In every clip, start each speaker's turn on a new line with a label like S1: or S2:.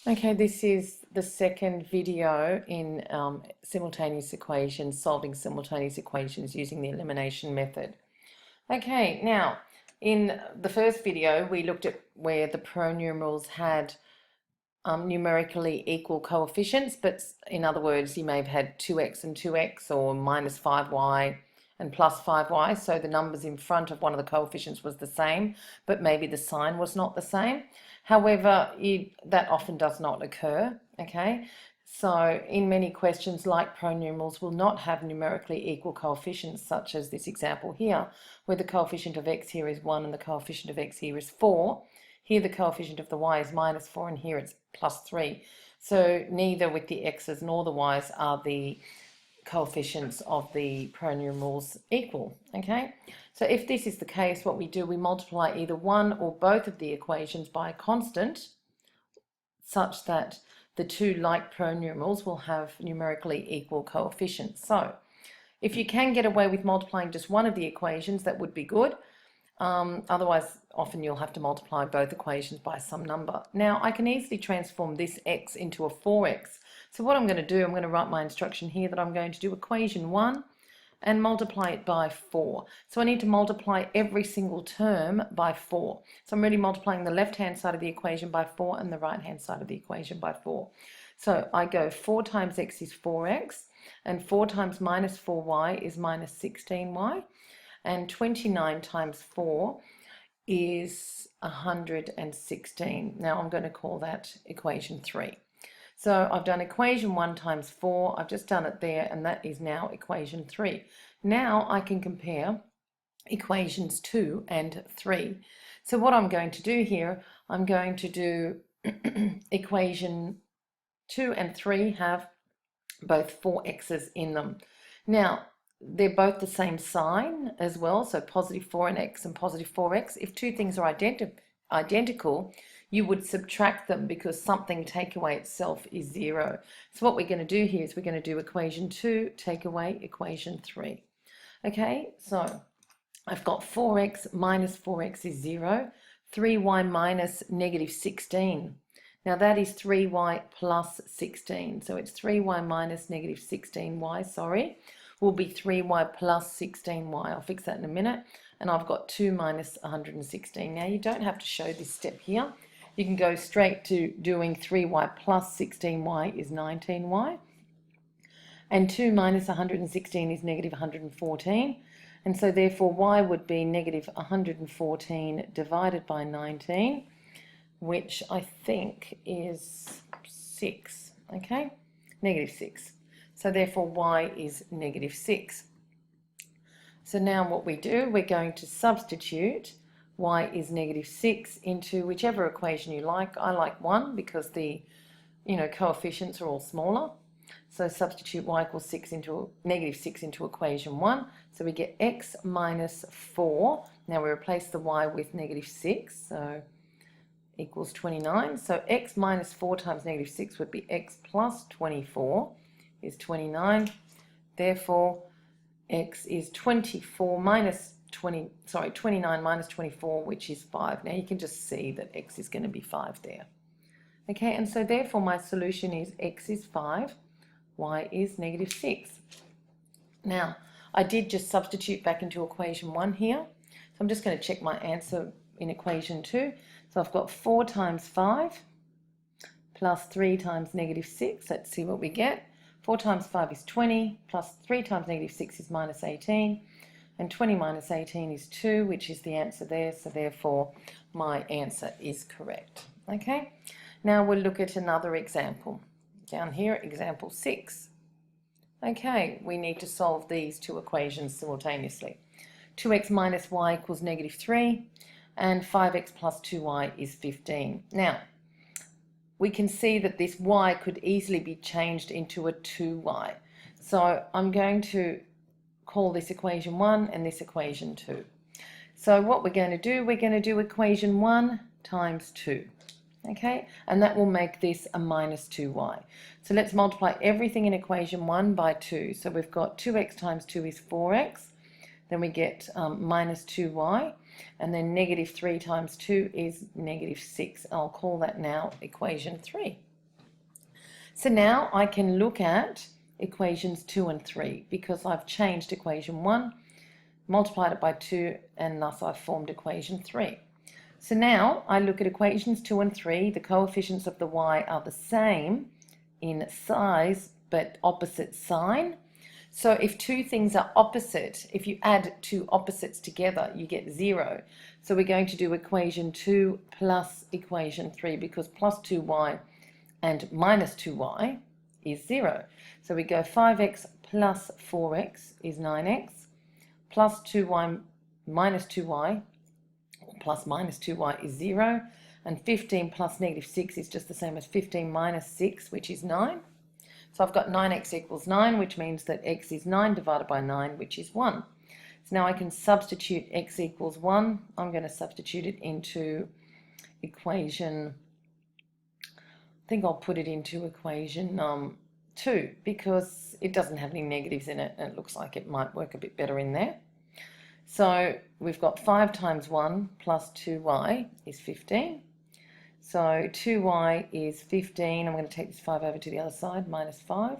S1: Okay, this is the second video in simultaneous equations, solving simultaneous equations using the elimination method. Okay, now in the first video we looked at where the pronumerals had numerically equal coefficients, but in other words you may have had 2x and 2x or minus 5y and plus 5y, so the numbers in front of one of the coefficients was the same, but maybe the sign was not the same. However, that often does not occur, okay? So in many questions, like pronumerals will not have numerically equal coefficients, such as this example here, where the coefficient of x here is 1 and the coefficient of x here is 4. Here the coefficient of the y is minus 4 and here it's plus 3. So neither with the x's nor the y's are the coefficients of the pronumerals equal, okay? So if this is the case, what we do, we multiply either one or both of the equations by a constant such that the two like pronumerals will have numerically equal coefficients. So if you can get away with multiplying just one of the equations, that would be good. Otherwise, often you'll have to multiply both equations by some number. Now, I can easily transform this x into a 4x. So what I'm going to do, I'm going to write my instruction here that I'm going to do equation 1 and multiply it by 4. So I need to multiply every single term by 4. So I'm really multiplying the left-hand side of the equation by 4 and the right-hand side of the equation by 4. So I go 4 times x is 4x, and 4 times minus 4y is minus 16y. And 29 times 4 is 116. Now I'm going to call that equation 3. So I've done equation 1 times 4, I've just done it there, and that is now equation 3. Now I can compare equations 2 and 3. So what I'm going to do here, I'm going to do equation 2 and 3 have both 4x's in them. Now, they're both the same sign as well, so positive 4x and positive 4x. If two things are identical, you would subtract them because something take away itself is 0. So what we're going to do here is we're going to do equation 2 take away equation 3. Okay, so I've got 4x minus 4x is 0, 3y minus negative 16. Now that is 3y plus 16, so it's 3y minus negative 16y, sorry, will be 3y plus 16y. I'll fix that in a minute. And I've got 2 minus 116. Now you don't have to show this step here. You can go straight to doing 3y plus 16y is 19y. And 2 minus 116 is negative 114. And so therefore y would be negative 114 divided by 19, which I think is 6, okay? Negative 6. So therefore y is negative 6. So now what we do, we're going to substitute y is negative 6 into whichever equation you like. I like 1 because the coefficients are all smaller. So substitute y equals 6 into negative 6 into equation 1. So we get x minus 4. Now we replace the y with negative 6, so equals 29. So x minus 4 times negative 6 would be x plus 24 is 29. Therefore, x is 29 minus 24, which is 5. Now you can just see that x is going to be 5 there. Okay, and so therefore my solution is x is 5, y is negative 6. Now, I did just substitute back into equation 1 here. So I'm just going to check my answer in equation 2. So I've got 4 times 5 plus 3 times negative 6. Let's see what we get. 4 times 5 is 20, plus 3 times negative 6 is minus 18, and 20 minus 18 is 2, which is the answer there, so therefore my answer is correct. Okay, now we'll look at another example. Down here, example 6. Okay, we need to solve these two equations simultaneously. 2x minus y equals negative 3, and 5x plus 2y is 15. Now, we can see that this y could easily be changed into a 2y. So I'm going to call this equation 1 and this equation 2. So what we're going to do equation 1 times 2. Okay, and that will make this a minus 2y. So let's multiply everything in equation 1 by 2. So we've got 2x times 2 is 4x. Then we get minus 2y, and then negative 3 times 2 is negative 6. I'll call that now equation 3. So now I can look at equations 2 and 3 because I've changed equation 1, multiplied it by 2, and thus I've formed equation 3. So now I look at equations 2 and 3. The coefficients of the y are the same in size but opposite sign. So if two things are opposite, if you add two opposites together, you get 0. So we're going to do equation 2 plus equation 3 because plus 2y and minus 2y is 0. So we go 5x plus 4x is 9x, plus 2y minus 2y, or plus minus 2y is 0, and 15 plus negative 6 is just the same as 15 minus 6, which is 9. So I've got 9x equals 9, which means that x is 9 divided by 9, which is 1. So now I can substitute x equals 1. I'm going to substitute it into equation, I think I'll put it into equation 2 because it doesn't have any negatives in it and it looks like it might work a bit better in there. So we've got 5 times 1 plus 2y is 15. So 2y is 15. I'm going to take this 5 over to the other side, minus 5.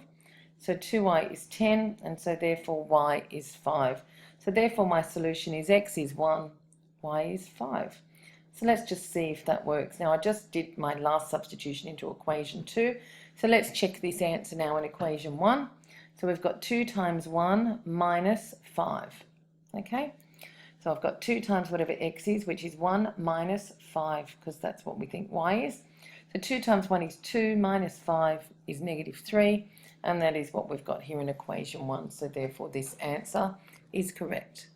S1: So 2y is 10, and so therefore y is 5. So therefore my solution is x is 1, y is 5. So let's just see if that works. Now I just did my last substitution into equation 2. So let's check this answer now in equation 1. So we've got 2 times 1 minus 5. Okay? So I've got 2 times whatever x is, which is 1 minus 5, because that's what we think y is. So 2 times 1 is 2, minus 5 is negative 3, and that is what we've got here in equation 1. So therefore this answer is correct.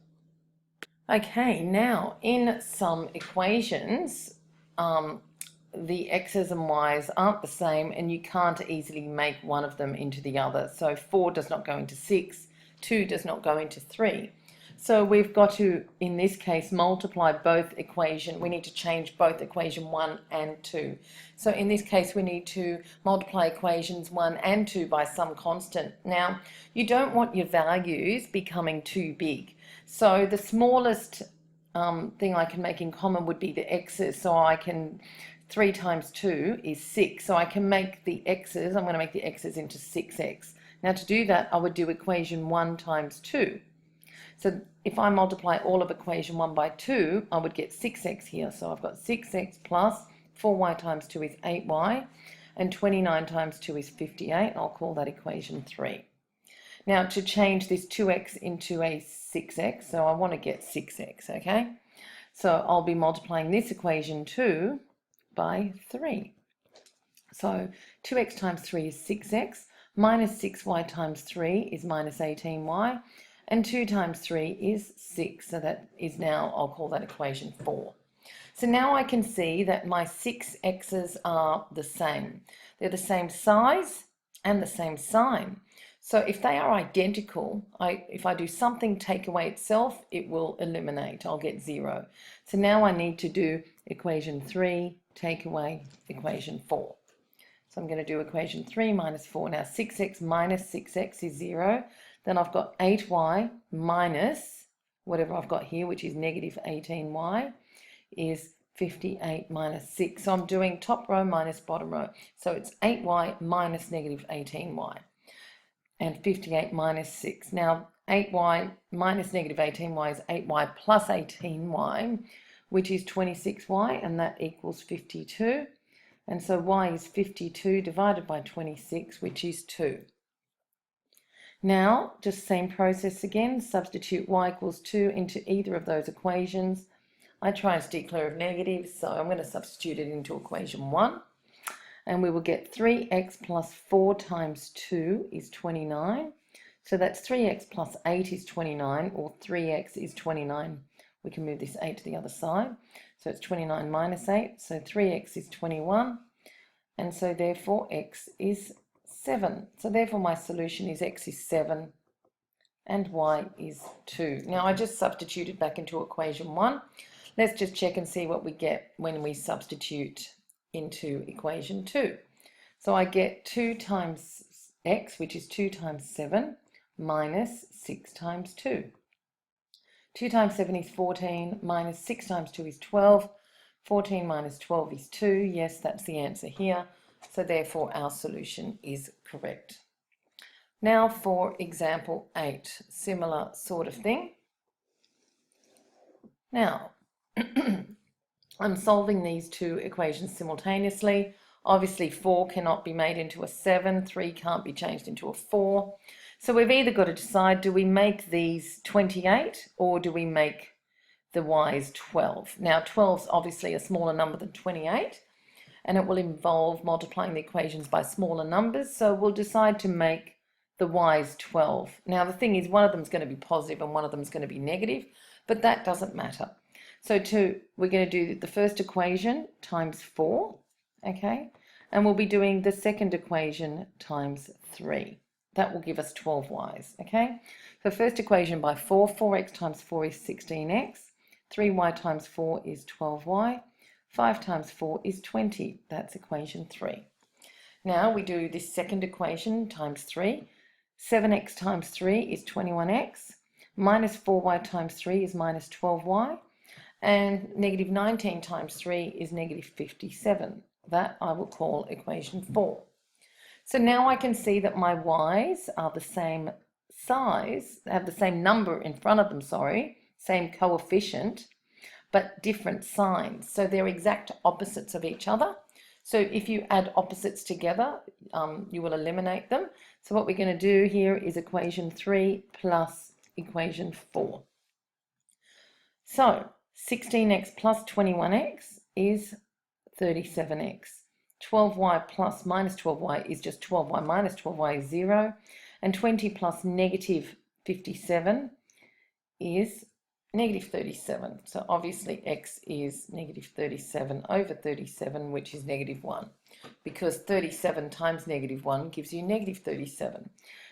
S1: Okay, now in some equations, the x's and y's aren't the same, and you can't easily make one of them into the other. So 4 does not go into 6, 2 does not go into 3. So we've got to, in this case, multiply both equations. We need to change both equation 1 and 2. So in this case, we need to multiply equations 1 and 2 by some constant. Now, you don't want your values becoming too big. So the smallest thing I can make in common would be the x's. So I can, 3 times 2 is 6. So I can make the x's, I'm going to make the x's into 6x. Now to do that, I would do equation 1 times 2. So if I multiply all of equation 1 by 2, I would get 6x here. So I've got 6x plus 4y times 2 is 8y, and 29 times 2 is 58. I'll call that equation 3. Now to change this 2x into a 6x, so I want to get 6x, okay? So I'll be multiplying this equation 2 by 3. So 2x times 3 is 6x, minus 6y times 3 is minus 18y, and 2 times 3 is 6, so that is now, I'll call that equation 4. So now I can see that my 6x's are the same. They're the same size and the same sign. So if they are identical, if I do something take away itself, it will eliminate. I'll get 0. So now I need to do equation 3, take away equation 4. So I'm going to do equation 3 minus 4. Now 6x minus 6x is 0. Then I've got 8y minus whatever I've got here, which is negative 18y, is 58 minus 6. So I'm doing top row minus bottom row. So it's 8y minus negative 18y, and 58 minus 6. Now 8y minus negative 18y is 8y plus 18y, which is 26y, and that equals 52. And so y is 52 divided by 26, which is 2. Now, just same process again, substitute y equals 2 into either of those equations. I try and steer clear of negatives, so I'm going to substitute it into equation 1. And we will get 3x plus 4 times 2 is 29. So that's 3x plus 8 is 29, or 3x is 29. We can move this 8 to the other side. So it's 29 minus 8, so 3x is 21. And so therefore x is 7. So therefore my solution is x is 7 and y is 2. Now I just substituted back into equation 1. Let's just check and see what we get when we substitute into equation 2. So I get 2 times x, which is 2 times 7, minus 6 times 2. 2 times 7 is 14, minus 6 times 2 is 12. 14 minus 12 is 2. Yes, that's the answer here. So therefore our solution is correct. Now for example 8, similar sort of thing. Now, I'm solving these two equations simultaneously. Obviously 4 cannot be made into a 7, 3 can't be changed into a 4. So we've either got to decide, do we make these 28 or do we make the y's 12? Now 12 is obviously a smaller number than 28, and it will involve multiplying the equations by smaller numbers, so we'll decide to make the y's 12. Now the thing is, one of them is going to be positive and one of them is going to be negative, but that doesn't matter. So we're going to do the first equation times 4, okay, and we'll be doing the second equation times 3. That will give us 12y's, okay. So first equation by 4, 4x times 4 is 16x, 3y times 4 is 12y, 5 times 4 is 20. That's equation 3. Now we do this second equation times 3. 7x times 3 is 21x, minus 4y times 3 is minus 12y, and negative 19 times 3 is negative 57. That I will call equation 4. So now I can see that my y's are the same size, have the same number in front of them, same coefficient, but different signs. So they're exact opposites of each other. So if you add opposites together, you will eliminate them. So what we're going to do here is equation 3 plus equation 4. So 16x plus 21x is 37x. 12y plus minus 12y is just 12y minus 12y is 0. And 20 plus negative 57 is negative 37. So obviously x is negative 37 over 37, which is negative 1, because 37 times negative 1 gives you negative 37.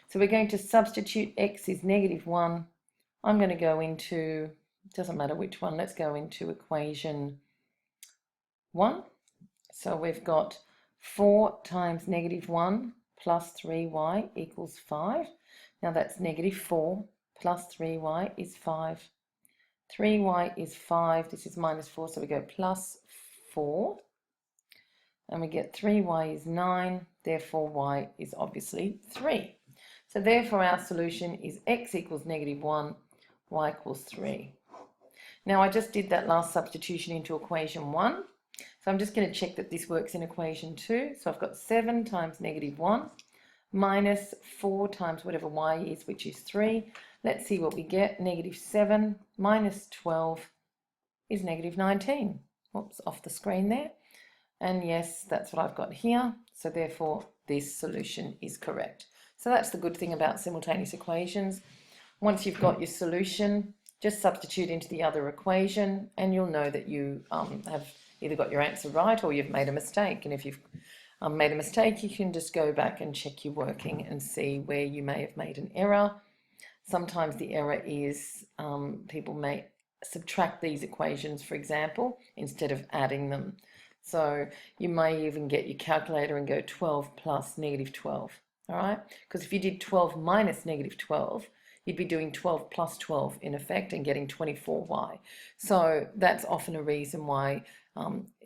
S1: So we're going to substitute x is negative 1. I'm going to go into, doesn't matter which one, let's go into equation 1. So we've got 4 times negative 1 plus 3y equals 5. Now that's negative 4 plus 3y is 5. 3y is 5, this is minus 4, so we go plus 4. And we get 3y is 9, therefore y is obviously 3. So therefore our solution is x equals negative 1, y equals 3. Now I just did that last substitution into equation 1. So I'm just going to check that this works in equation 2. So I've got 7 times negative 1 minus 4 times whatever y is, which is 3. Let's see what we get. Negative 7 minus 12 is negative 19. Oops, off the screen there. And yes, that's what I've got here. So therefore, this solution is correct. So that's the good thing about simultaneous equations. Once you've got your solution, just substitute into the other equation and you'll know that you have either got your answer right or you've made a mistake. And if you've made a mistake, you can just go back and check your working and see where you may have made an error. Sometimes the error is people may subtract these equations, for example, instead of adding them. So you may even get your calculator and go 12 plus negative 12, all right? Because if you did 12 minus negative 12, you'd be doing 12 plus 12 in effect and getting 24y. So that's often a reason why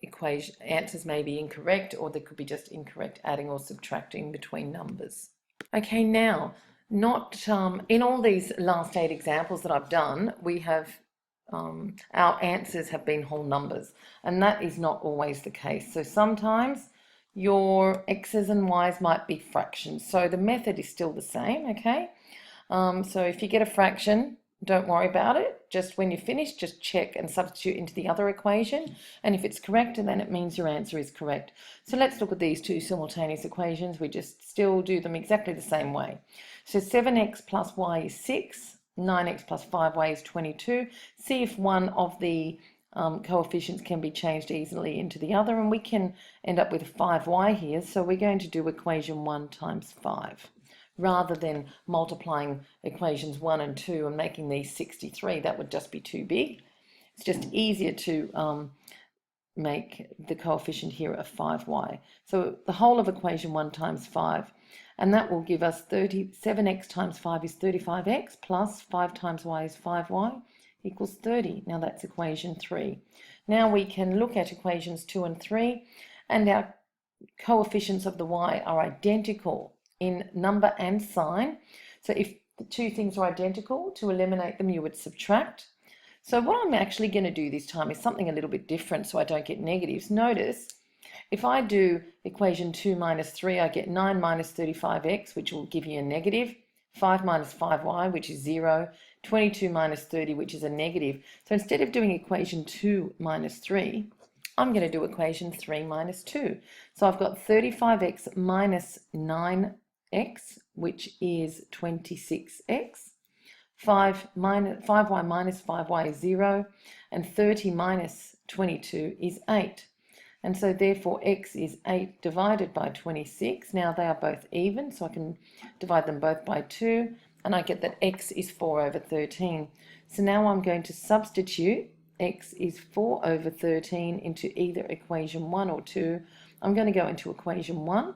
S1: equation answers may be incorrect, or there could be just incorrect adding or subtracting between numbers. Okay, now, not in all these last 8 examples that I've done, we have our answers have been whole numbers, and that is not always the case. So sometimes your x's and y's might be fractions. So the method is still the same, okay? So if you get a fraction, don't worry about it. Just when you're finished, just check and substitute into the other equation. And if it's correct, then it means your answer is correct. So let's look at these two simultaneous equations. We just still do them exactly the same way. So 7x plus y is 6. 9x plus 5y is 22. See if one of the coefficients can be changed easily into the other, and we can end up with 5y here. So we're going to do equation 1 times 5. Rather than multiplying equations 1 and 2 and making these 63, that would just be too big. It's just easier to make the coefficient here a 5y. So the whole of equation 1 times 5, and that will give us 37x times 5 is 35x, plus 5 times y is 5y, equals 30. Now that's equation 3. Now we can look at equations 2 and 3, and our coefficients of the y are identical in number and sign. So if the two things are identical, to eliminate them, you would subtract. So what I'm actually going to do this time is something a little bit different so I don't get negatives. Notice, if I do equation 2 minus 3, I get 9 minus 35x, which will give you a negative, 5 minus 5y, which is 0, 22 minus 30, which is a negative. So instead of doing equation 2 minus 3, I'm going to do equation 3 minus 2. So I've got 35x minus 9x, which is 26x. 5y minus 5y is 0, and 30 minus 22 is 8. And so therefore x is 8 divided by 26. Now they are both even, so I can divide them both by 2, and I get that x is 4 over 13. So now I'm going to substitute x is 4 over 13 into either equation 1 or 2. I'm going to go into equation 1.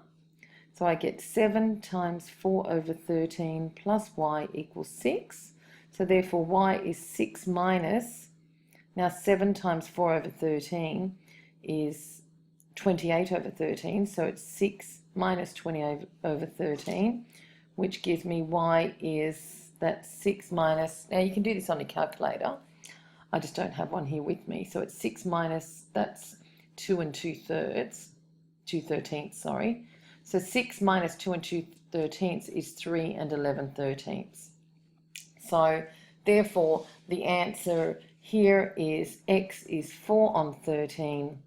S1: So I get 7 times 4 over 13 plus y equals 6. So therefore y is 6 minus, now 7 times 4 over 13 is 28 over 13. So it's 6 minus 20 over 13, which gives me y is that 6 minus, now you can do this on your calculator. I just don't have one here with me. So it's 6 minus, that's 2 and 2/3, 2/13, sorry. So 6 minus 2 and 2/13 is 3 and 11/13. So therefore the answer here is x is 4 on 13,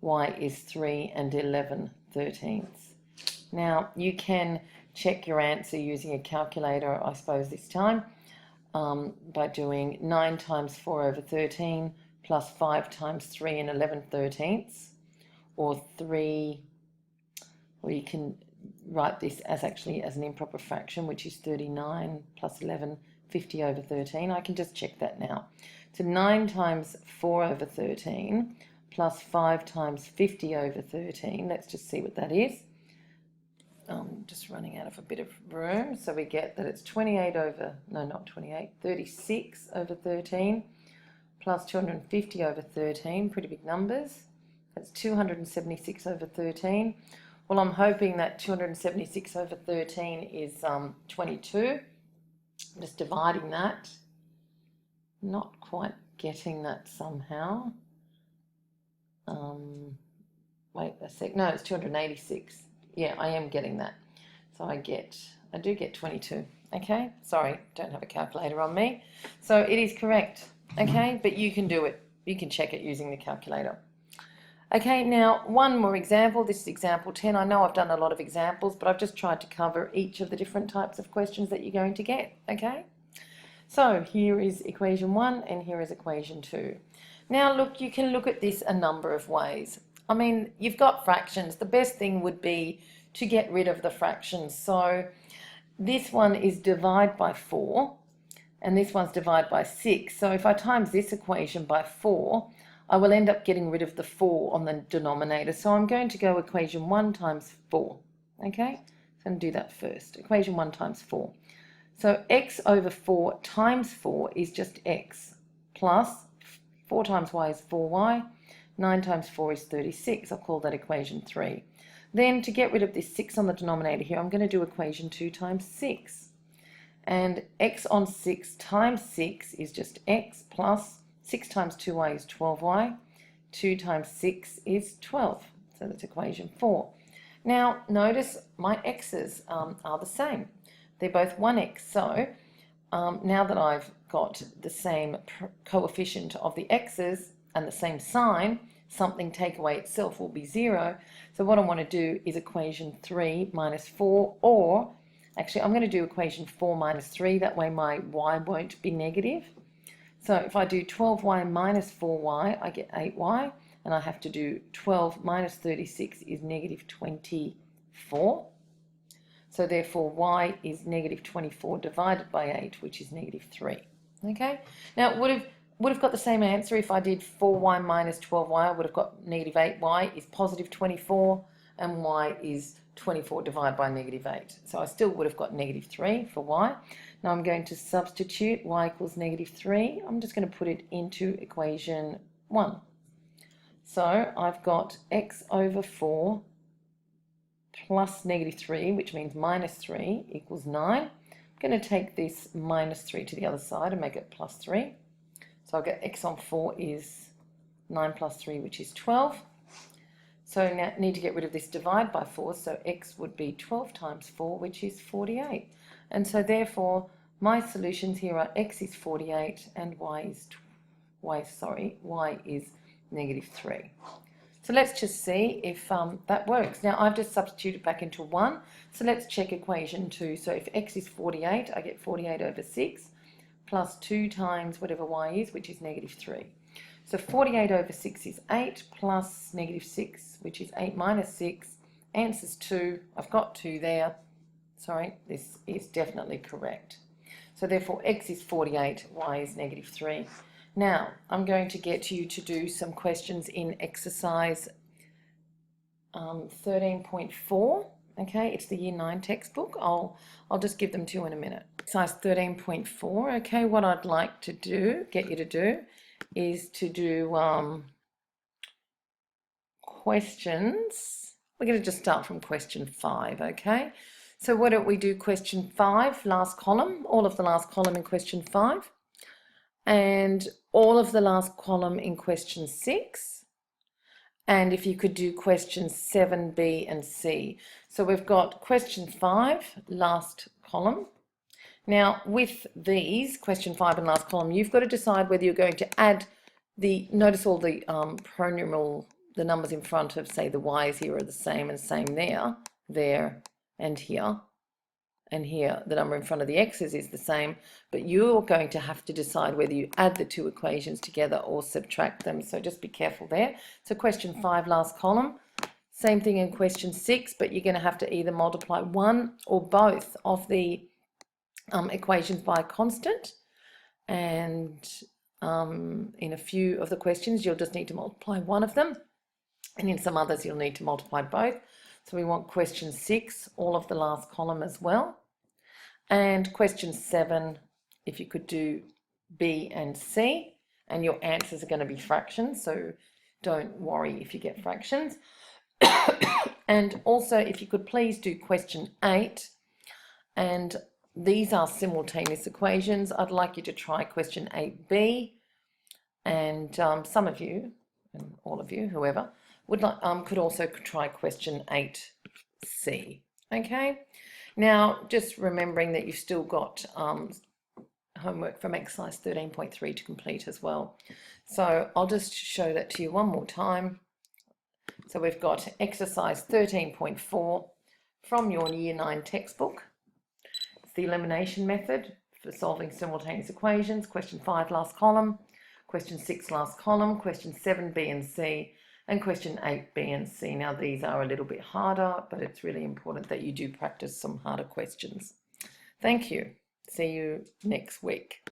S1: y is 3 and 11/13. Now you can check your answer using a calculator, I suppose this time, by doing 9 times 4 over 13 plus 5 times 3 and 11/13, or 3, or you can write this as actually as an improper fraction, which is 39 plus 11, 50 over 13. I can just check that now. So 9 times 4 over 13 plus 5 times 50 over 13. Let's just see what that is. I'm just running out of a bit of room. So we get that it's 28 over, no, not 28, 36 over 13 plus 250 over 13, pretty big numbers. That's 276 over 13. Well, I'm hoping that 276 over 13 is 22. I'm just dividing that. Not quite getting that somehow. Wait a sec. No, it's 286. Yeah, I am getting that. So I do get 22. Okay, sorry, don't have a calculator on me. So it is correct. Okay, but you can do it. You can check it using the calculator. Okay, now one more example. This is example 10. I know I've done a lot of examples, but I've just tried to cover each of the different types of questions that you're going to get. Okay, so here is equation 1 and here is equation 2. Now look, you can look at this a number of ways. I mean, you've got fractions. The best thing would be to get rid of the fractions. So this one is divide by 4 and this one's divide by 6. So if I times this equation by 4, I will end up getting rid of the 4 on the denominator. So I'm going to go equation 1 times 4. Okay, so I'm going to do that first. Equation 1 times 4. So x over 4 times 4 is just x, plus 4 times y is 4y, 9 times 4 is 36. I'll call that equation 3. Then to get rid of this 6 on the denominator here, I'm going to do equation 2 times 6. And x on 6 times 6 is just x, plus 6 times 2y is 12y, 2 times 6 is 12. So that's equation 4. Now notice my x's are the same. They're both 1x. So now that I've got the same coefficient of the x's and the same sign, something take away itself will be 0. So what I want to do is equation 3 minus 4, or actually I'm going to do equation 4 minus 3. That way my y won't be negative. So if I do 12y minus 4y, I get 8y, and I have to do 12 minus 36 is negative 24. So therefore y is negative 24 divided by 8, which is negative 3. Okay, now it would have got the same answer if I did 4y minus 12y. I would have got negative 8y is positive 24, and y is 24 divided by negative 8. So I still would have got negative 3 for y. Now I'm going to substitute y equals negative 3. I'm just going to put it into equation 1. So I've got x over 4 plus negative 3, which means minus 3 equals 9. I'm going to take this minus 3 to the other side and make it plus 3. So I'll get x on 4 is 9 plus 3, which is 12. So now I need to get rid of this divide by 4, so x would be 12 times 4, which is 48. And so therefore, my solutions here are x is 48 and y is negative 3. So let's just see if that works. Now I've just substituted back into 1, so let's check equation 2. So if x is 48, I get 48 over 6 plus 2 times whatever y is, which is negative 3. So 48 over 6 is 8 plus negative 6, which is 8 minus 6. Answer's 2. I've got 2 there. Sorry, this is definitely correct. So therefore x is 48, y is negative 3. Now, I'm going to get you to do some questions in exercise 13.4. Okay, it's the Year 9 textbook. I'll just give them to you in a minute. Exercise 13.4. Okay, what I'd like to get you to do, is to do questions. We're going to just start from question 5. Okay, so why don't we do question 5, last column, all of the last column in question 5. And all of the last column in question 6, and if you could do questions 7, B and C. So we've got question 5, last column. Now with these, question 5 and last column, you've got to decide whether you're going to add notice all the pronumeral, the numbers in front of, say, the y's here are the same and same there, and here. And here the number in front of the x's is the same, but you're going to have to decide whether you add the two equations together or subtract them, so just be careful there. So question 5, last column, same thing in question 6, but you're going to have to either multiply one or both of the equations by a constant, and in a few of the questions you'll just need to multiply one of them, and in some others you'll need to multiply both. So we want question 6, all of the last column as well. And question 7, if you could do B and C, and your answers are going to be fractions, so don't worry if you get fractions. And also, if you could please do question 8, and these are simultaneous equations. I'd like you to try question 8B, and some of you, and all of you, whoever, would like, could also try question 8C. Okay, now just remembering that you've still got homework from exercise 13.3 to complete as well. So I'll just show that to you one more time. So we've got exercise 13.4 from your Year 9 textbook. It's the elimination method for solving simultaneous equations. Question 5, last column. Question 6, last column. Question 7, B and C. And question 8, B and C. Now these are a little bit harder, but it's really important that you do practice some harder questions. Thank you. See you next week.